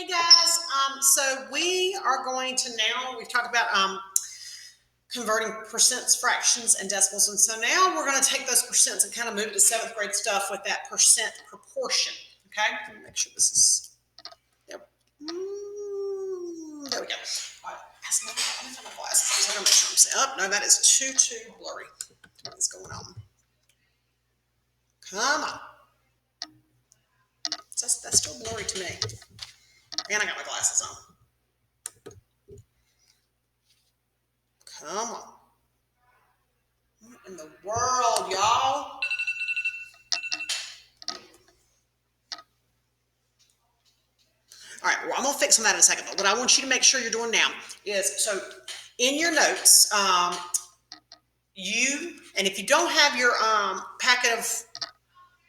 Hey guys, so we are going to now, we've talked about converting percents, fractions, and decimals, and so now we're going to take those percents and kind of move to 7th grade stuff with that percent proportion, okay? Let me make sure this is, yep. There we go. All right, let me find my glasses. I'm going to make sure I'm saying, oh, no, that is too blurry. What is going on? Come on. That's still blurry to me. And I got my glasses on. Come on. What in the world, y'all? All right, well, I'm going to fix on that in a second. But what I want you to make sure you're doing now is, so in your notes, and if you don't have your packet of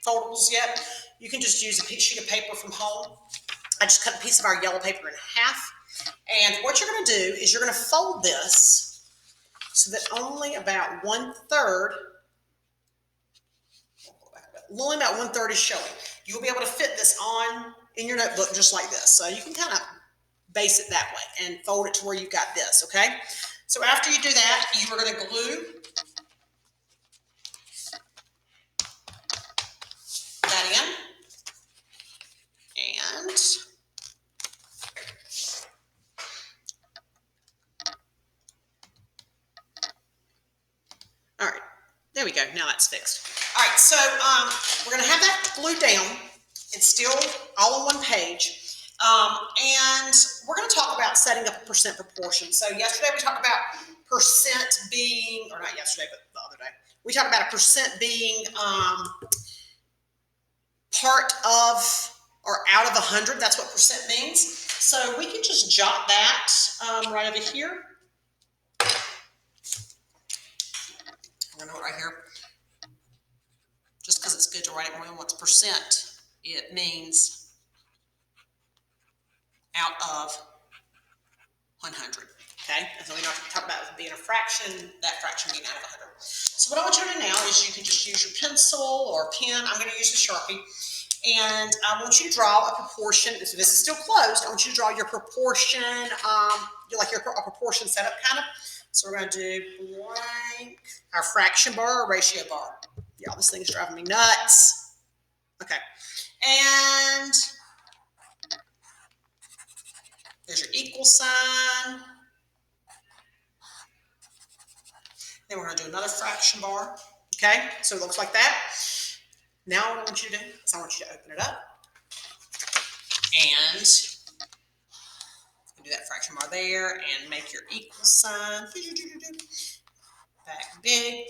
foldables yet, you can just use a sheet of paper from home. I just cut a piece of our yellow paper in half. And what you're going to do is you're going to fold this so that only about 1/3 is showing. You'll be able to fit this on in your notebook just like this. So you can kind of base it that way and fold it to where you've got this, okay? So after you do that, you are going to glue that in. And all right, there we go. Now that's fixed. All right, so we're going to have that glued down. It's still all on one page. And we're going to talk about setting up a percent proportion. So yesterday we talked about percent being, or not yesterday, but the other day, we talked about a percent being part of or out of 100. That's what percent means. So we can just jot that right over here. I'm going to note right here. Just because it's good to write it more than once. Percent, it means out of 100. Okay? And so we talk about it being a fraction, that fraction being out of 100. So what I want you to do now is you can just use your pencil or pen. I'm going to use the Sharpie. And I want you to draw a proportion. So this is still closed. I want you to draw your proportion, like a proportion setup kind of. So we're going to do blank, our fraction bar or ratio bar. Y'all, this thing's driving me nuts. Okay. And there's your equal sign. Then we're going to do another fraction bar. Okay, so it looks like that. Now what I want you to do is I want you to open it up. And do that fraction bar there and make your equal sign. Back big.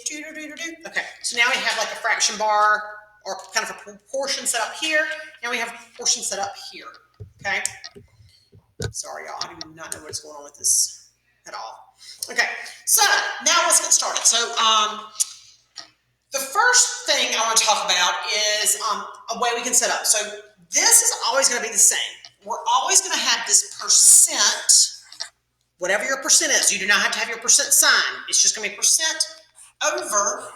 Okay, so now we have like a fraction bar or kind of a proportion set up here. And we have a proportion set up here. Okay. Sorry, y'all. I do not know what's going on with this at all. Okay, so now let's get started. So the first thing I want to talk about is a way we can set up. So this is always going to be the same. We're always going to have this percent, whatever your percent is. You do not have to have your percent sign. It's just going to be percent over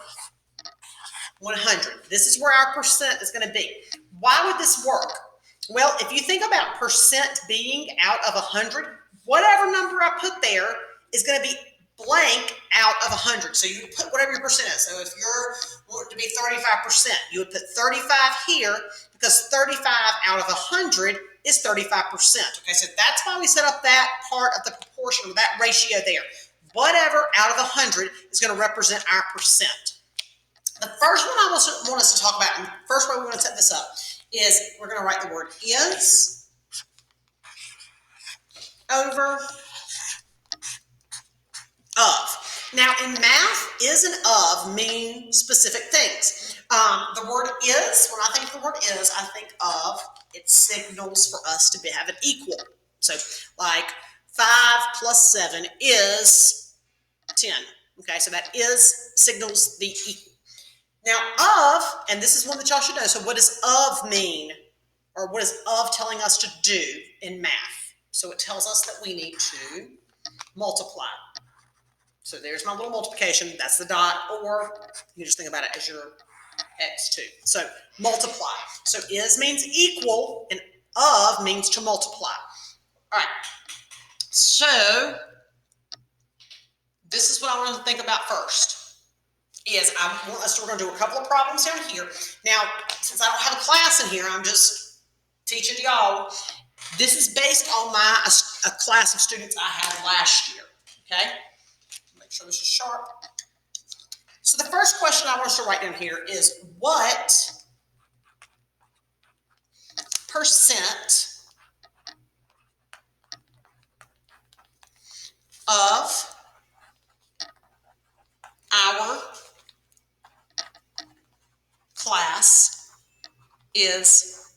100. This is where our percent is going to be. Why would this work? Well, if you think about percent being out of 100, whatever number I put there is going to be blank out of 100. So you put whatever your percent is. So if you're wanting to be 35%, you would put 35 here because 35 out of 100 is 35%. Okay, so that's why we set up that part of the proportion, or that ratio there. Whatever out of 100 is going to represent our percent. The first one I want us to talk about, and the first way we want to set this up, is we're going to write the word is over of. Now in math, is and of mean specific things. The word is, when I think of the word is, I think of, it signals for us to have an equal. So like 5 plus 7 is 10. Okay, so that is signals the equal. Now of, and this is one that y'all should know, so what does of mean? Or what is of telling us to do in math? So it tells us that we need to multiply. So there's my little multiplication, that's the dot, or you just think about it as your x2. So multiply. So is means equal and of means to multiply. All right. So this is what I want to think about first. We're going to do a couple of problems down here. Now, since I don't have a class in here, I'm just teaching y'all. This is based on a class of students I had last year. Okay? Make sure this is sharp. So the first question I want us to write down here is, what percent of our class is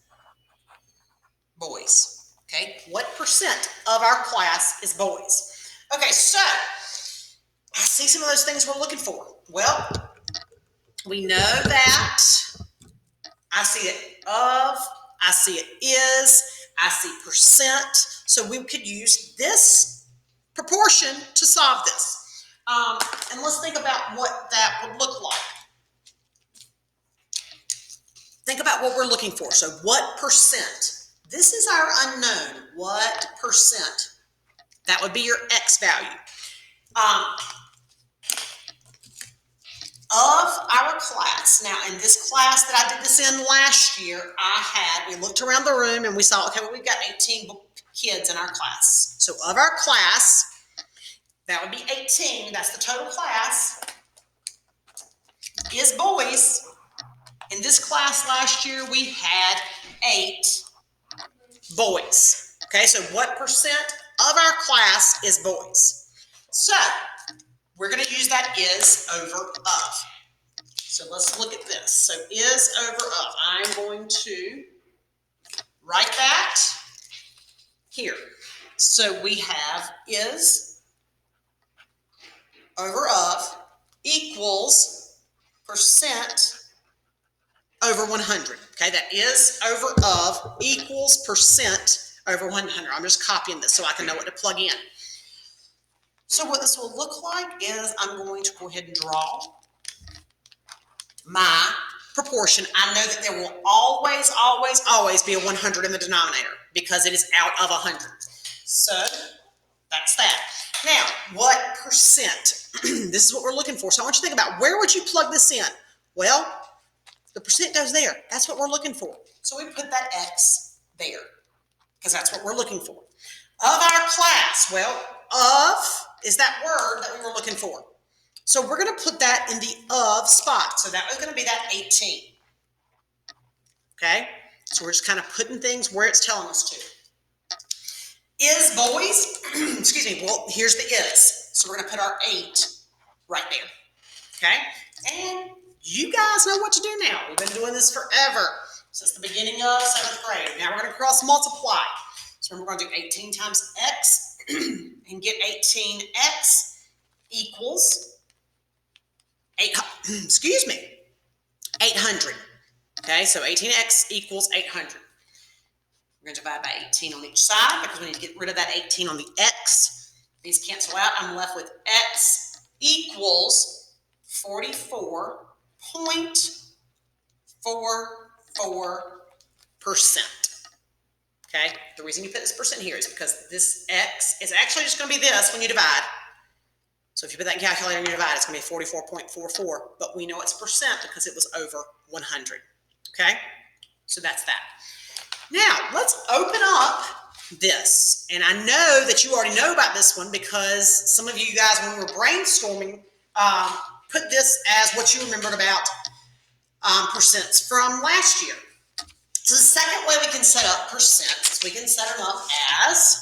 boys? Okay, what percent of our class is boys? Okay, so I see some of those things we're looking for. Well, we know that I see it of, I see it is, I see percent. So we could use this proportion to solve this. And let's think about what that would look like. Think about what we're looking for. So what percent? This is our unknown. What percent? That would be your X value. Of our class. Now, in this class that I did this in last year, we looked around the room and we saw, okay, well, we've got 18 kids in our class. So of our class, that would be 18. That's the total class. Is boys. In this class last year, we had 8 boys. Okay, so what percent of our class is boys? So we're going to use that is over of. So let's look at this. So is over of. I'm going to write that here. So we have is over of equals percent over 100. Okay, that is over of equals percent over 100. I'm just copying this so I can know what to plug in. So what this will look like is I'm going to go ahead and draw my proportion. I know that there will always, always, always be a 100 in the denominator because it is out of 100. So that's that. Now, what percent? This is what we're looking for. So I want you to think about, where would you plug this in? Well, the percent goes there. That's what we're looking for. So we put that X there because that's what we're looking for. Of our class, well, of is that word that we were looking for. So we're going to put that in the of spot. So that was going to be that 18. Okay? So we're just kind of putting things where it's telling us to. Is boys, excuse me, well, here's the is. So we're going to put our 8 right there. Okay? And you guys know what to do now. We've been doing this forever, since the beginning of 7th grade. Now we're going to cross multiply. So we're going to do 18 times x and get 18x equals 800. Okay, so 18x equals 800. We're going to divide by 18 on each side because we need to get rid of that 18 on the x. These cancel out. I'm left with x equals 44.44%. Okay, the reason you put this percent here is because this x is actually just going to be this when you divide. So if you put that in calculator and you divide, it's going to be 44.44, but we know it's percent because it was over 100. Okay, so that's that. Now, let's open up this. And I know that you already know about this one because some of you guys, when we were brainstorming, put this as what you remembered about percents from last year. So the second way we can set up percents is we can set them up as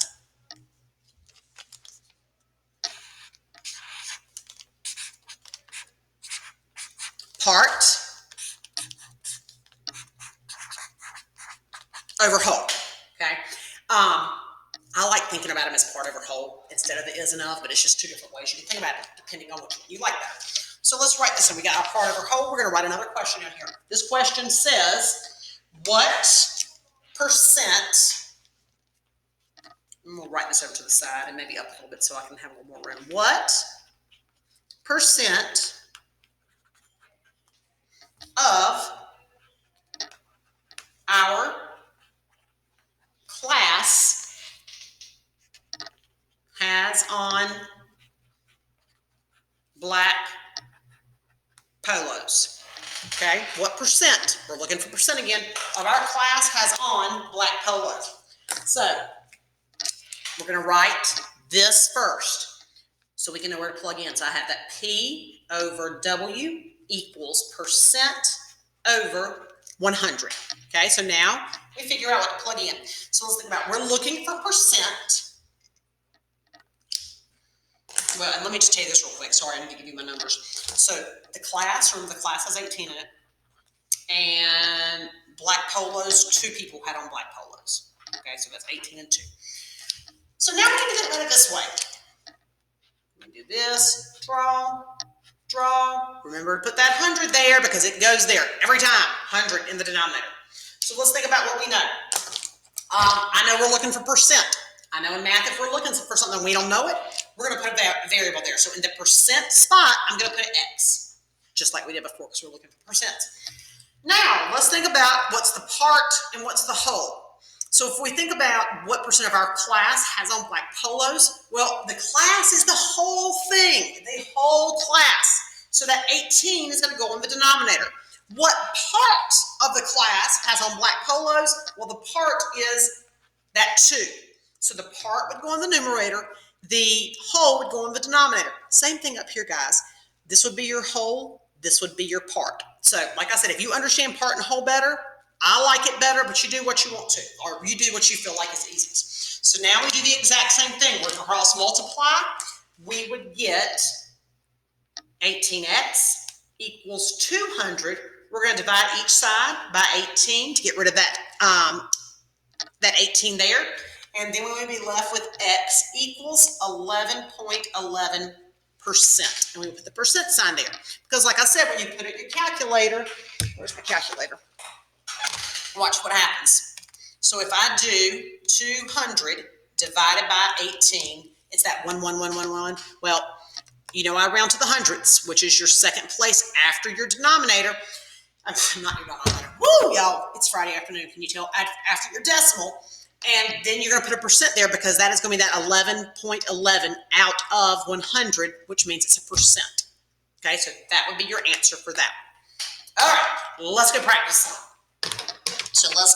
part over whole. Okay. I like thinking about them as part over whole instead of the is and of, but it's just two different ways you can think about it depending on which one you like better. So let's write this in. We got our part over whole. We're going to write another question down here. This question says, what percent, and we'll write this over to the side and maybe up a little bit so I can have a little more room. What percent of our class has on black polos. Okay, what percent, we're looking for percent again, of our class has on black polos? So we're going to write this first so we can know where to plug in. So I have that P over W equals percent over 100. Okay, so now we figure out what to plug in. So let's think about, we're looking for percent. Well, and let me just tell you this real quick. Sorry, I need to give you my numbers. So the class, remember the class has 18 in it. And black polos, 2 people had on black polos. Okay, so that's 18 and 2. So now we can get rid of this way. We do this, draw, draw. Remember to put that 100 there because it goes there every time, 100 in the denominator. So let's think about what we know. I know we're looking for percent. I know in math if we're looking for something we don't know it, we're going to put a variable there. So in the percent spot, I'm going to put X, just like we did before because we're looking for percents. Now, let's think about what's the part and what's the whole. So if we think about what percent of our class has on black polos, well, the class is the whole thing, the whole class. So that 18 is going to go in the denominator. What part of the class has on black polos? Well, the part is that 2. So the part would go in the numerator, the whole would go in the denominator. Same thing up here, guys. This would be your whole, this would be your part. So, like I said, if you understand part and whole better, I like it better, but you do what you want to, or you do what you feel like is easiest. So now we do the exact same thing. We're going to cross multiply. We would get 18x equals 200. We're going to divide each side by 18 to get rid of that, that 18 there. And then we would be left with x equals 11.11%. And we put the percent sign there. Because like I said, when you put it in your calculator, where's my calculator? Watch what happens. So if I do 200 divided by 18, it's that 1. Well, you know I round to the hundredths, which is your second place after your denominator. I'm not your denominator. Woo, y'all. It's Friday afternoon. Can you tell? After your decimal. And then you're going to put a percent there because that is going to be that 11.11 out of 100, which means it's a percent. Okay, so that would be your answer for that. All right, let's go practice some. So let's